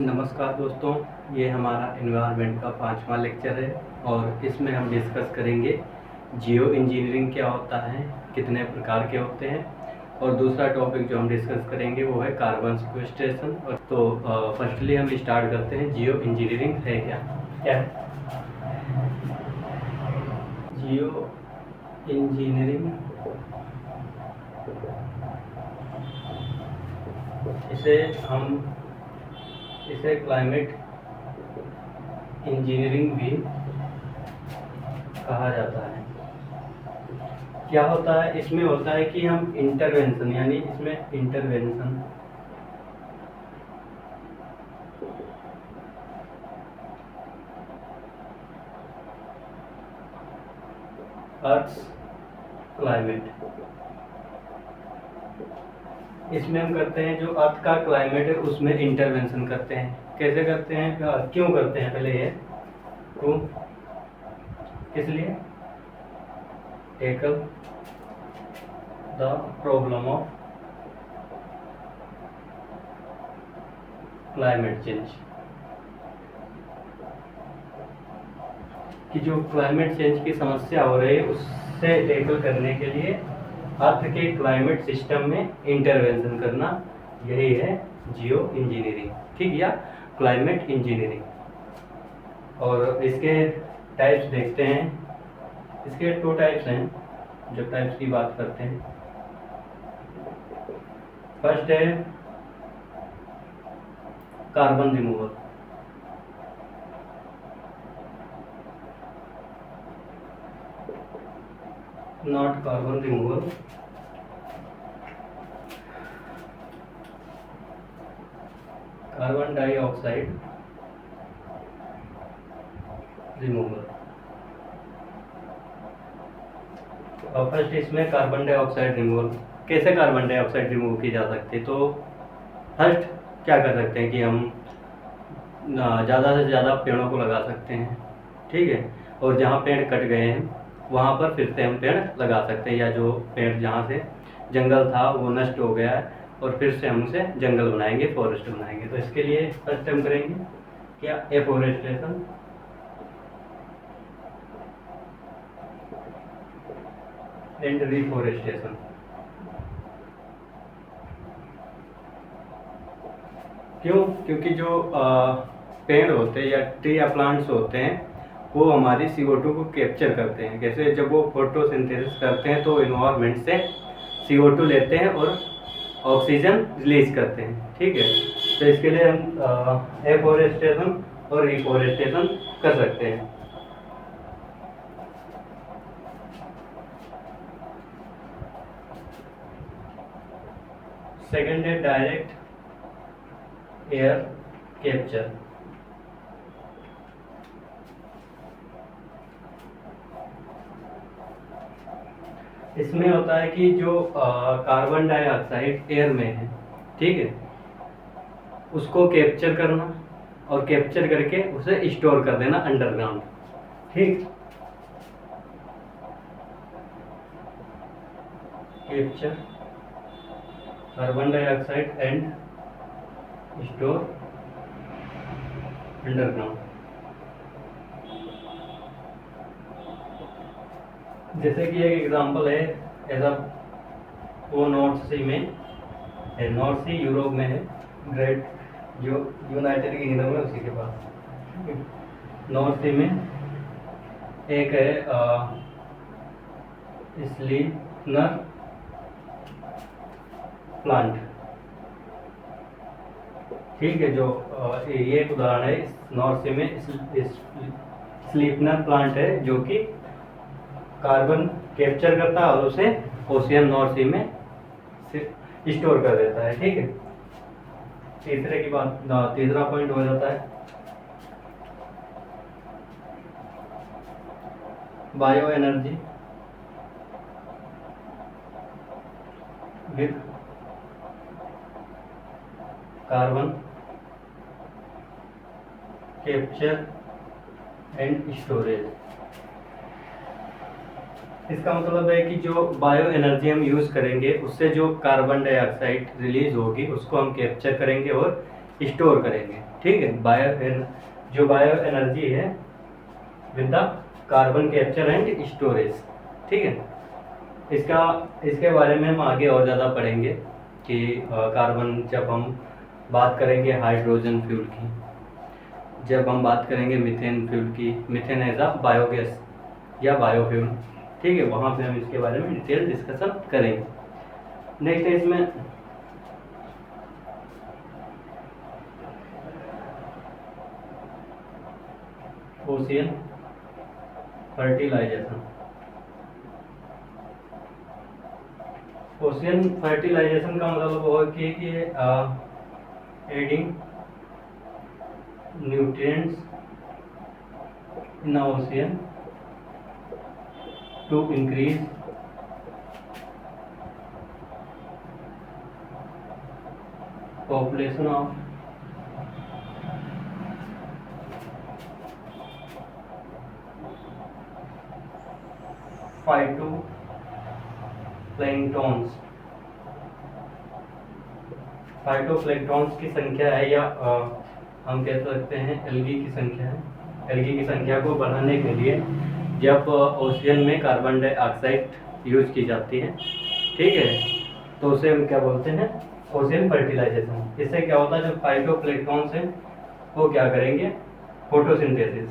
नमस्कार दोस्तों, ये हमारा एनवायरनमेंट का 5वां लेक्चर है और इसमें हम डिस्कस करेंगे जियो इंजीनियरिंग क्या होता है, कितने प्रकार के होते हैं। और दूसरा टॉपिक जो हम डिस्कस करेंगे वो है कार्बन सिक्वेस्ट्रेशन। तो फर्स्टली हम स्टार्ट करते हैं, जियो इंजीनियरिंग है क्या है। जियो इंजीनियरिंग इसे क्लाइमेट इंजीनियरिंग भी कहा जाता है। क्या होता है इसमें? होता है कि हम इंटरवेंशन, यानी इसमें इंटरवेंशन अर्थ क्लाइमेट, इसमें हम करते हैं जो अर्थ का क्लाइमेट है उसमें इंटरवेंशन करते हैं। कैसे करते हैं, क्यों करते हैं, पहले ये क्यों, किस लिए? Tackle the problem of climate change, कि जो क्लाइमेट चेंज की समस्या हो रही है उससे टैकल करने के लिए अर्थ के क्लाइमेट सिस्टम में इंटरवेंशन करना, यही है जियो इंजीनियरिंग, ठीक, या क्लाइमेट इंजीनियरिंग। और इसके टाइप्स देखते हैं। इसके 2 टाइप्स हैं। जो टाइप्स की बात करते हैं, फर्स्ट है carbon removal. Not carbon removal, carbon dioxide removal. और फर्स्ट इसमें कार्बन डाइऑक्साइड रिमूवल, कैसे कार्बन डाइऑक्साइड रिमूव की जा सकती है। तो फर्स्ट क्या कर सकते हैं कि हम ज़्यादा से ज़्यादा पेड़ों को लगा सकते हैं, ठीक है। और जहाँ पेड़ कट गए हैं वहाँ पर फिर से हम पेड़ लगा सकते हैं, या जो पेड़ जहाँ से जंगल था वो नष्ट हो गया है और फिर से हम उसे जंगल बनाएंगे, फॉरेस्ट बनाएंगे। तो इसके लिए फर्स्ट हम करेंगे क्या, एफोरेस्टेशन एंड रिफोरेस्टेशन। क्यों? क्योंकि जो पेड़ होते हैं या ट्री या प्लांट्स होते हैं वो हमारी CO2 को कैप्चर करते हैं। कैसे? जब वो फोटोसिंथेसिस करते हैं तो इन्वायरमेंट से CO2 लेते हैं और ऑक्सीजन रिलीज करते हैं, ठीक है। तो इसके लिए हम एफोरेस्टेशन और रिफोरेस्टेशन कर सकते हैं। सेकंड है डायरेक्ट एयर कैप्चर। इसमें होता है कि जो कार्बन डाइऑक्साइड एयर में है, ठीक है, उसको कैप्चर करना और कैप्चर करके उसे स्टोर कर देना अंडरग्राउंड, ठीक। Capture carbon dioxide and store underground. जैसे कि एक एग्जांपल है, ऐसा वो नॉर्थ सी में है, नॉर्थ सी यूरोप में है, ग्रेट जो यूनाइटेड किंगडम है उसी के पास। नॉर्थ सी में एक है स्लीपनर प्लांट, ठीक है। जो ये एक उदाहरण है, नॉर्थ सी में स्लीपनर प्लांट है जो कि कार्बन कैप्चर करता है और उसे ओशियन नॉर्थ सी में स्टोर कर देता है, ठीक है। तीसरा पॉइंट हो जाता है bio energy with carbon capture and storage. इसका मतलब है कि जो बायो एनर्जी हम यूज़ करेंगे उससे जो कार्बन डाइऑक्साइड रिलीज होगी उसको हम कैप्चर करेंगे और स्टोर करेंगे। ठीक है, जो बायो एनर्जी है with the carbon capture and storage. ठीक है, इसके बारे में हम आगे और ज़्यादा पढ़ेंगे कि कार्बन, जब हम बात करेंगे हाइड्रोजन फ्यूल की, जब हम बात करेंगे मीथेन फ्यूल की, मीथेन एज अ बायोगैस या बायोफ्यूल, ठीक है, वहाँ पे हम इसके बारे में डिटेल डिस्कशन करेंगे। नेक्स्ट है इसमें ओशियन फर्टिलाइजेशन। ओशियन फर्टिलाइजेशन का मतलब वो है कि adding nutrients in ocean to increase population of phytoplanktons. Phytoplanktons की संख्या है, या हम कह सकते हैं एल्गी की संख्या है। एल्गी की संख्या को बढ़ाने के लिए जब ओशियन में कार्बन डाइऑक्साइड यूज की जाती है, ठीक है, तो उसे हम क्या बोलते हैं, ओशियन फर्टिलाइजेशन। इससे क्या होता है, जो फाइटोप्लैंक्टॉन्स हैं वो क्या करेंगे, फोटोसिंथेसिस,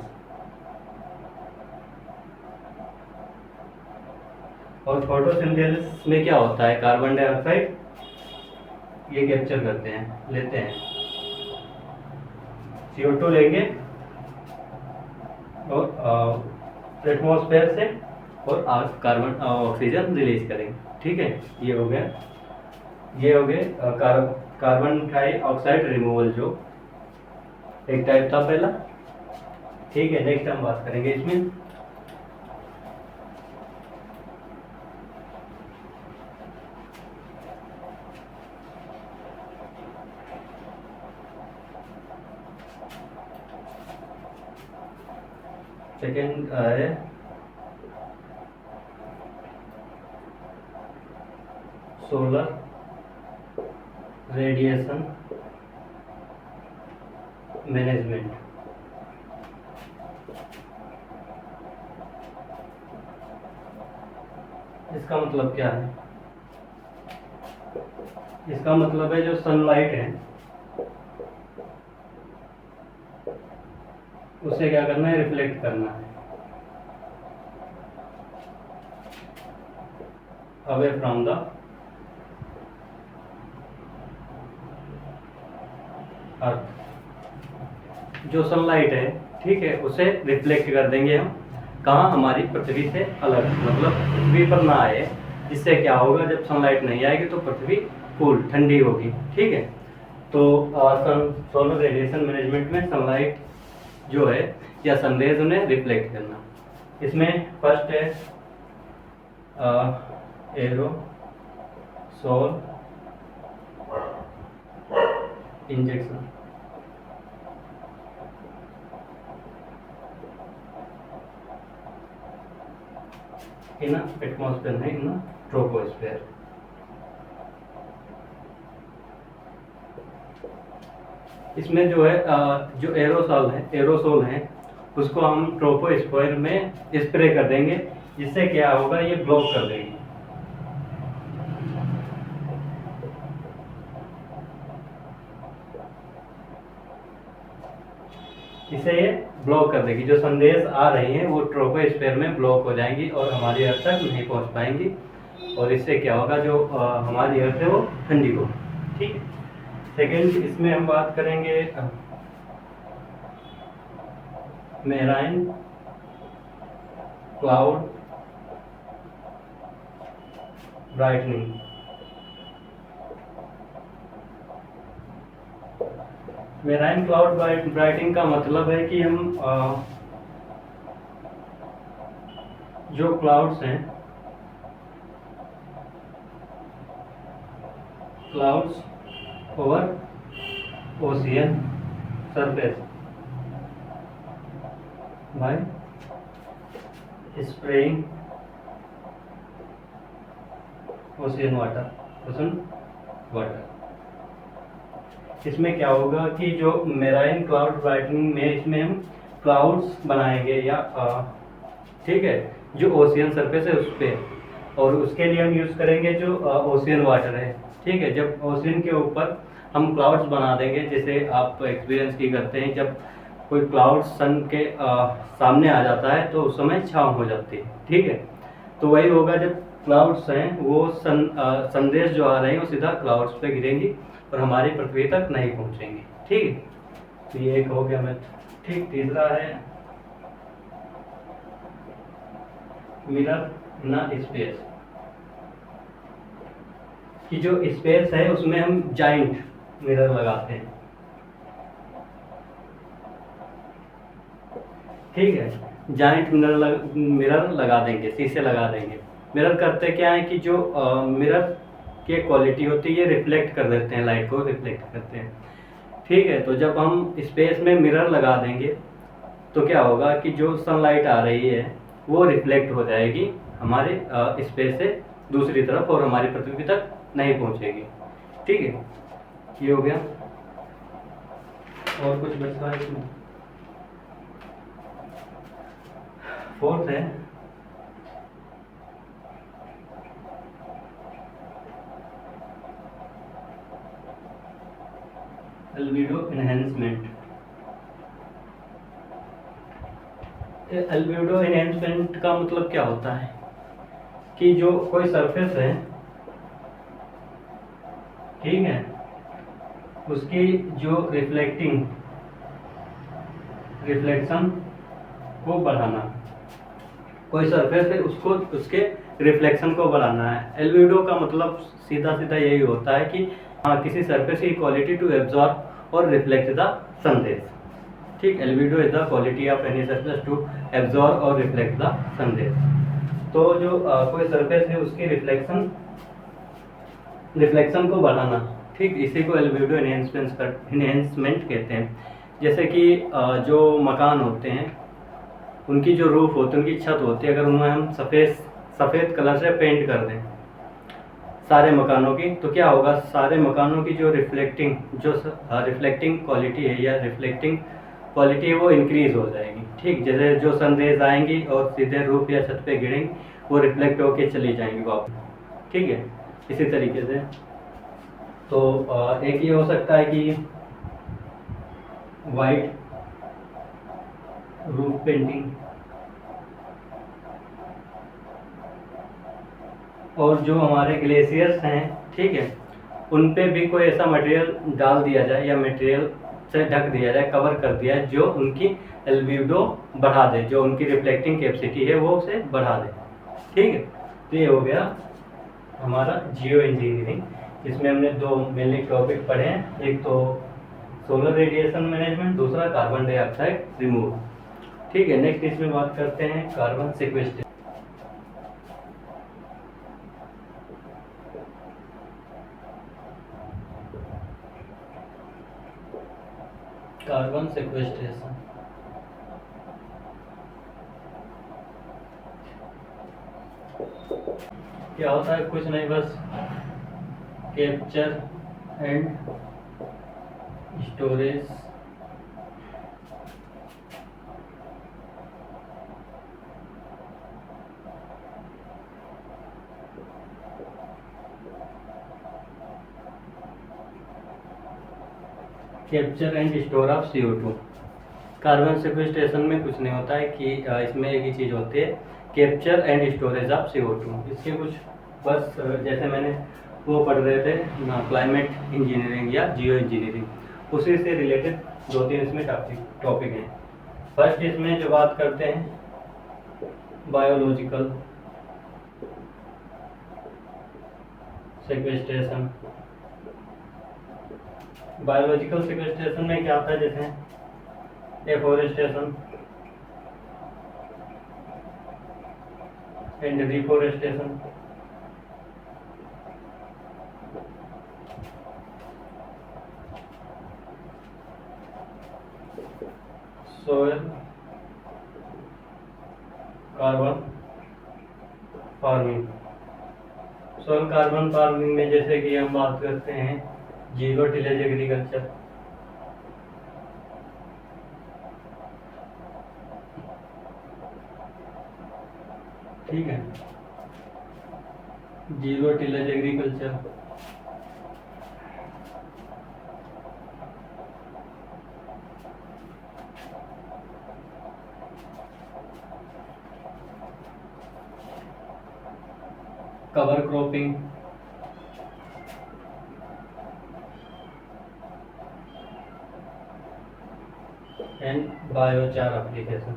और फोटोसिंथेसिस में क्या होता है, कार्बन डाइऑक्साइड ये कैप्चर करते हैं, लेते हैं, CO2 लेंगे और एटमॉस्फेयर से, और कार्बन ऑक्सीजन रिलीज करेंगे। ठीक है, ये हो गया कार्बन डाइऑक्साइड रिमूवल, जो एक टाइप था पहला। ठीक है, नेक्स्ट हम बात करेंगे इसमें सेकेंड है सोलर रेडिएशन मैनेजमेंट। इसका मतलब क्या है, इसका मतलब है जो सनलाइट है उसे क्या करना है, रिफ्लेक्ट करना है अवे फ्रॉम द अर्थ। जो सनलाइट है, ठीक है, उसे रिफ्लेक्ट कर देंगे हम कहाँ, हमारी पृथ्वी से अलग, मतलब पृथ्वी पर ना आए। इससे क्या होगा, जब सनलाइट नहीं आएगी तो पृथ्वी कूल ठंडी होगी। ठीक है, तो सोलर रेडिएशन मैनेजमेंट में सनलाइट जो है या सनरेज उन्हें रिफ्लेक्ट करना। इसमें फर्स्ट है एरोसोल इंजेक्शन। इन एटमॉस्फेयर में, इन ट्रोपोस्फेयर। इसमें जो है जो एरोसोल है उसको हम ट्रोपोस्फेयर में स्प्रे कर देंगे, जिससे क्या होगा, ये ब्लॉक कर देगी। इसे ये ब्लॉक कर देगी, जो संदेश आ रही हैं वो ट्रोपोस्फेयर में ब्लॉक हो जाएंगी और हमारी अर्थ तक नहीं पहुंच पाएंगी, और इससे क्या होगा, जो हमारी अर्थ है वो ठंडी होगी। ठीक है, सेकेंड इसमें हम बात करेंगे marine cloud brightening. Marine cloud brightening का मतलब है कि हम जो क्लाउड्स हैं, clouds over ocean surface by spraying ocean water. इसमें क्या होगा कि जो मेराइन क्लाउड ब्राइटनिंग में इसमें हम क्लाउड्स बनाएंगे या ठीक है, जो ओशियन सरफेस है उस पर, और उसके लिए हम यूज़ करेंगे जो ओशियन वाटर है। ठीक है, जब ओशियन के ऊपर हम क्लाउड्स बना देंगे, जैसे आप एक्सपीरियंस की करते हैं, जब कोई क्लाउड सन के सामने आ जाता है तो उस समय छाँव हो जाती है। ठीक है, तो वही होगा जब क्लाउड्स हैं वो संदेश जो आ रहे हैं वो सीधा क्लाउड्स पे गिरेंगी और हमारी पृथ्वी तक नहीं पहुंचेंगी। ठीक है, तो ये एक हो गया मैथ। ठीक, तीसरा है मिरर ना स्पेस, कि जो स्पेस है उसमें हम जाइंट मिरर लगाते हैं। ठीक है, जाइंट मिरर लगा देंगे, शीशे लगा देंगे। मिरर करते क्या है कि जो मिरर की क्वालिटी होती है ये रिफ्लेक्ट कर देते हैं, लाइट को रिफ्लेक्ट करते हैं। ठीक है, तो जब हम स्पेस में मिरर लगा देंगे तो क्या होगा कि जो सनलाइट आ रही है वो रिफ्लेक्ट हो जाएगी हमारे स्पेस से दूसरी तरफ और हमारी पृथ्वी तक नहीं पहुंचेगी। ठीक है, ये हो गया। और कुछ बचा है इसमें? फोर्थ है एल्बिडो एनहेंसमेंट। एल्बिडो एनहेंसमेंट का मतलब क्या होता है कि जो कोई सरफेस है, ठीक है, उसकी जो रिफ्लेक्शन को बढ़ाना। कोई सरफेस है उसको उसके रिफ्लेक्शन को बढ़ाना है। एल्बिडो का मतलब सीधा सीधा यही होता है कि किसी सरफेस की क्वालिटी टू एब्जॉर्ब और रिफ्लेक्ट द सनरेज। ठीक, albedo is the quality of any surface to absorb और रिफ्लेक्ट द सनरेज। तो जो कोई सरफेस है उसकी रिफ्लेक्शन को बढ़ाना, ठीक, इसी को एल्बिडो एनहेंसमेंट कहते हैं। जैसे कि जो मकान होते हैं उनकी जो रूफ होती है, उनकी छत होती है, अगर उनमें हम सफ़ेद कलर से पेंट कर दें सारे मकानों की, तो क्या होगा, सारे मकानों की जो रिफ्लेक्टिंग क्वालिटी है या रिफ्लेक्टिंग क्वालिटी है वो इंक्रीज हो जाएगी। ठीक, जैसे जो सनरेज आएंगी और सीधे रूफ या छत पे गिरेंगी वो रिफ्लेक्ट होके चली जाएंगी वापस। ठीक है, इसी तरीके से तो एक ये हो सकता है कि वाइट रूफ पेंटिंग, और जो हमारे ग्लेशियर्स हैं, ठीक है, उन पे भी कोई ऐसा मटेरियल डाल दिया जाए या मटेरियल से ढक दिया जाए, कवर कर दिया जाए, जो उनकी एल्बिडो बढ़ा दे, जो उनकी रिफ्लेक्टिंग कैपेसिटी है वो उसे बढ़ा दे। ठीक है, तो ये हो गया हमारा जियो इंजीनियरिंग। इसमें हमने दो मेनली टॉपिक पढ़े हैं, एक तो सोलर रेडिएशन मैनेजमेंट, दूसरा कार्बन डाइऑक्साइड रिमूव। ठीक है, नेक्स्ट इसमें बात करते हैं कार्बन सिक्वेस्ट्रेशन। कार्बन सिक्वेस्ट्रेशन क्या होता है? कुछ नहीं, बस capture and storage capture and store of CO2। Carbon sequestration में कुछ नहीं होता है कि इसमें एक ही चीज़ होती है, capture and storage of CO2। इसके कुछ बस जैसे मैंने वो पढ़ रहे थे ना, क्लाइमेट इंजीनियरिंग या जियो इंजीनियरिंग, उसी से रिलेटेड दो तीन इसमें टॉपिक हैं। फर्स्ट इसमें जो बात करते हैं बायोलॉजिकल सिक्वेस्ट्रेशन। बायोलॉजिकल सिक्वेस्ट्रेशन में क्या आता है, जैसे afforestation and reforestation, soil carbon farming. Soil carbon farming में जैसे कि हम बात करते हैं जीरो टिलेज एग्रीकल्चर, ठीक है, zero tillage agriculture. Cover cropping, and biochar application.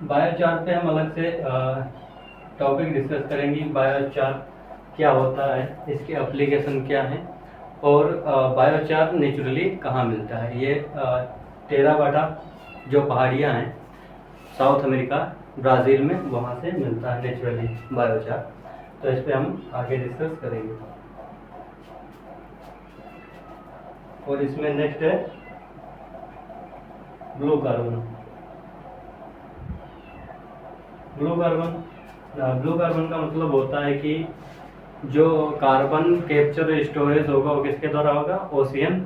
Biochar पे हम अलग से टॉपिक डिस्कस करेंगे, बायोचार क्या होता है, इसके एप्लीकेशन क्या है, और बायोचार नेचुरली कहाँ मिलता है। ये टेरावाटा जो पहाड़ियाँ हैं साउथ अमेरिका ब्राज़ील में, वहाँ से मिलता है नेचुरली बायोचार। तो इस पे हम आगे डिस्कस करेंगे। और इसमें नेक्स्ट है ब्लू कार्बन। ब्लू कार्बन का मतलब होता है कि जो कार्बन कैप्चर स्टोरेज होगा वो किसके द्वारा होगा, ओशियन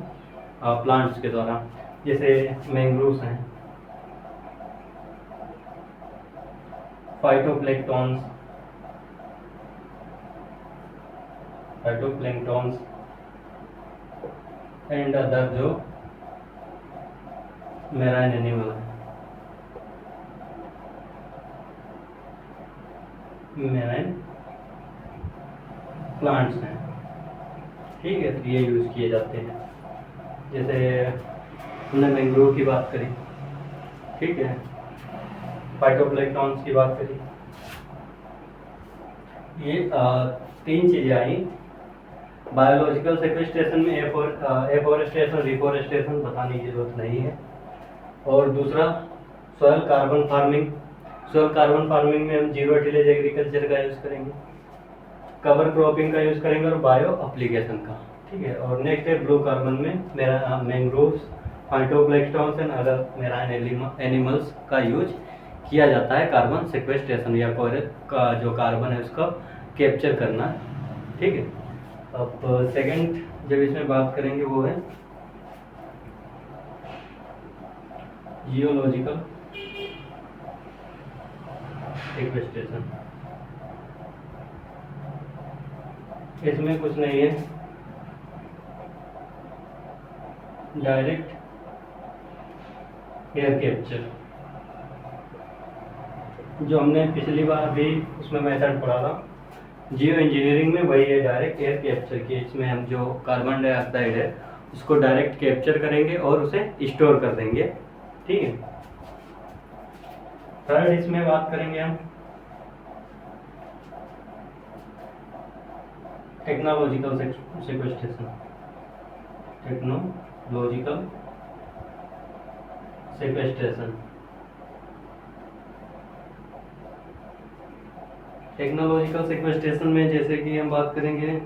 प्लांट्स के द्वारा, जैसे मैंग्रोव्स हैं, फाइटोप्लैंक्टन्स एंड अदर जो मैराइन एनिमल है, मैराइन प्लांट्स हैं, ठीक है। तो ये यूज़ किए जाते हैं। जैसे हमने मैंग्रोव की बात करी, ठीक है, फाइटोप्लैंक्टन्स की बात करी, ये तीन चीज़ें आई। बायोलॉजिकल सेक्वेस्ट्रेशन में एफोरेस्टेशन, रिफोरेस्टेशन बताने की जरूरत नहीं है। और दूसरा soil carbon farming. Soil carbon farming में हम जीरो टिलेज एग्रीकल्चर का यूज़ करेंगे, कवर क्रॉपिंग का यूज़ करेंगे, और बायो एप्लीकेशन का, ठीक है। और नेक्स्ट है ब्लू कार्बन में मेरा mangroves, phytoplanktons and other marine animals का यूज किया जाता है कार्बन सेक्वेस्ट्रेशन या का जो कार्बन है उसका कैप्चर करना, ठीक है। अब सेकंड जब इसमें बात करेंगे वो है जियोलॉजिकल सेक्वेस्ट्रेशन। इसमें कुछ नहीं है, डायरेक्ट एयर कैप्चर, जो हमने पिछली बार भी उसमें मेथड पढ़ा था जियो इंजीनियरिंग में, वही है डायरेक्ट एयर कैप्चर की। इसमें हम जो कार्बन डाइऑक्साइड है उसको डायरेक्ट कैप्चर करेंगे और उसे स्टोर कर देंगे, ठीक है। थर्ड इसमें बात करेंगे हम टेक्नोलॉजिकल सेक्वेस्ट्रेशन। टेक्नोलॉजिकल सेक्वेस्ट्रेशन, टेक्नोलॉजिकल सेक्वेस्ट्रेशन में जैसे कि हम बात करेंगे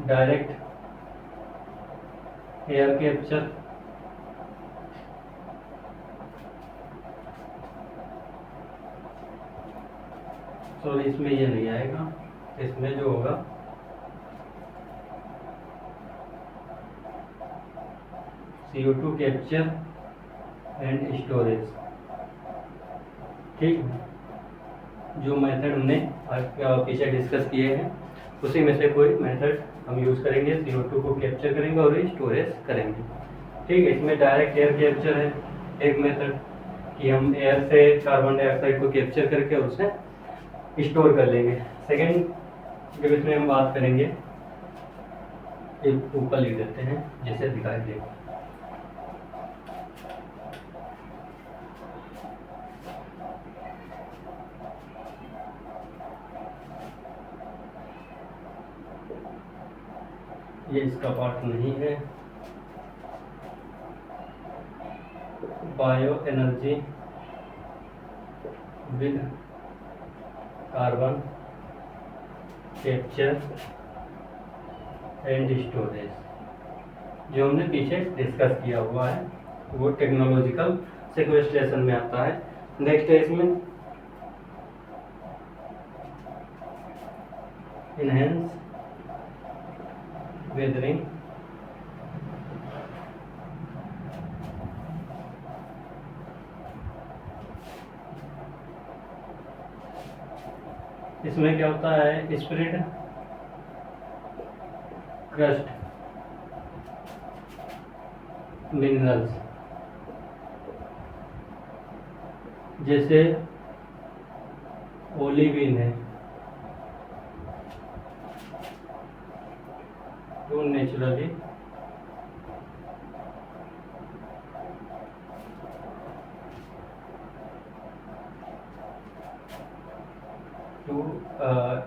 डायरेक्ट एयर कैप्चर, सॉरी इसमें ये नहीं आएगा, इसमें जो होगा CO2 कैप्चर एंड स्टोरेज, ठीक है। जो मेथड हमने पीछे डिस्कस किए हैं उसी में से कोई मेथड हम यूज़ करेंगे, CO2 को कैप्चर करेंगे और स्टोरेज करेंगे, ठीक है। इसमें डायरेक्ट एयर कैप्चर है एक मेथड, कि हम एयर से कार्बन डाइऑक्साइड को कैप्चर करके उसे स्टोर कर लेंगे। सेकेंड जब इसमें हम बात करेंगे, एक ऊपर लिख देते हैं जैसे दिखाई देगा, ये इसका पार्ट नहीं है। Bio energy with carbon capture and storage, जो हमने पीछे डिस्कस किया हुआ है वो टेक्नोलॉजिकल सेक्वेस्ट्रेशन में आता है। नेक्स्ट है इसमें enhance weathering इसमें क्या होता है, स्प्रेड क्रस्ट मिनरल्स, जैसे ओलिविन है, तो naturally to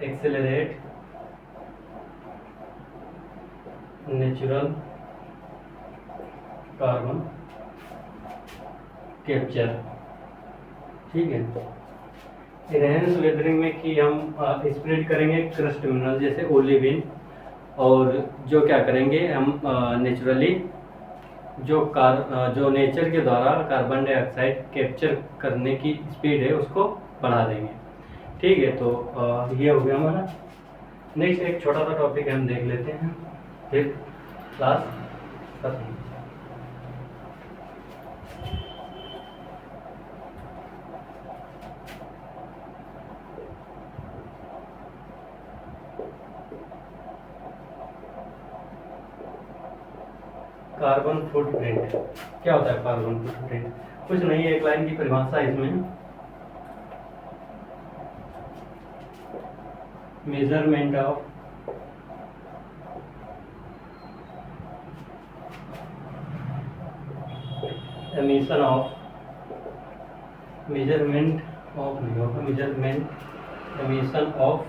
accelerate natural carbon capture. ठीक है, इनहेंस वेदरिंग में कि हम स्प्रेड करेंगे क्रस्ट मिनरल जैसे ओलिविन, और जो क्या करेंगे हम नेचुरली जो नेचर के द्वारा कार्बन डाइऑक्साइड कैप्चर करने की स्पीड है उसको बढ़ा देंगे। ठीक है, तो ये हो गया हमारा। नेक्स्ट एक छोटा सा टॉपिक हम देख लेते हैं, फिर क्लास खत्म। कार्बन फुटप्रिंट क्या होता है? कार्बन फुटप्रिंट कुछ नहीं है, एक लाइन की परिभाषा है इसमें, measurement of emission of measurement emission of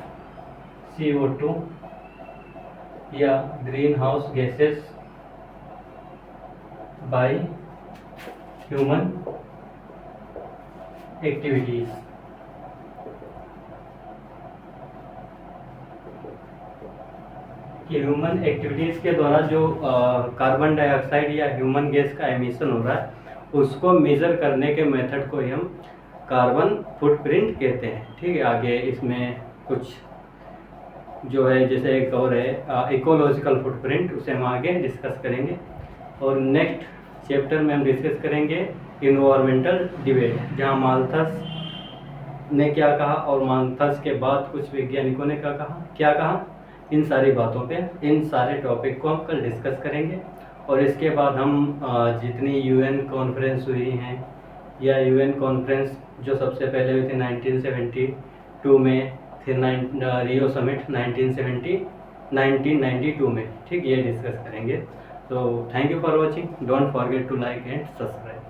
CO2 या green house gases by human activities. कि ह्यूमन एक्टिविटीज के द्वारा जो कार्बन डाइऑक्साइड या ह्यूमन गैस का एमिशन हो रहा है उसको मेजर करने के मेथड को ही हम कार्बन फुटप्रिंट कहते हैं। ठीक है, आगे इसमें कुछ जो है जैसे एक और है इकोलॉजिकल फुटप्रिंट, उसे हम आगे डिस्कस करेंगे। और नेक्स्ट चैप्टर में हम डिस्कस करेंगे इन्वायरमेंटल डिबेट, जहाँ माल्थस ने क्या कहा और माल्थस के बाद कुछ वैज्ञानिकों ने क्या कहा, इन सारी बातों पे, इन सारे टॉपिक को हम कल डिस्कस करेंगे। और इसके बाद हम जितनी UN कॉन्फ्रेंस हुई हैं या UN कॉन्फ्रेंस जो सबसे पहले हुई थी 1972 में, फिर रियो समिट 1992 में, ठीक, ये डिस्कस करेंगे। तो thank you for watching, don't forget to like and subscribe.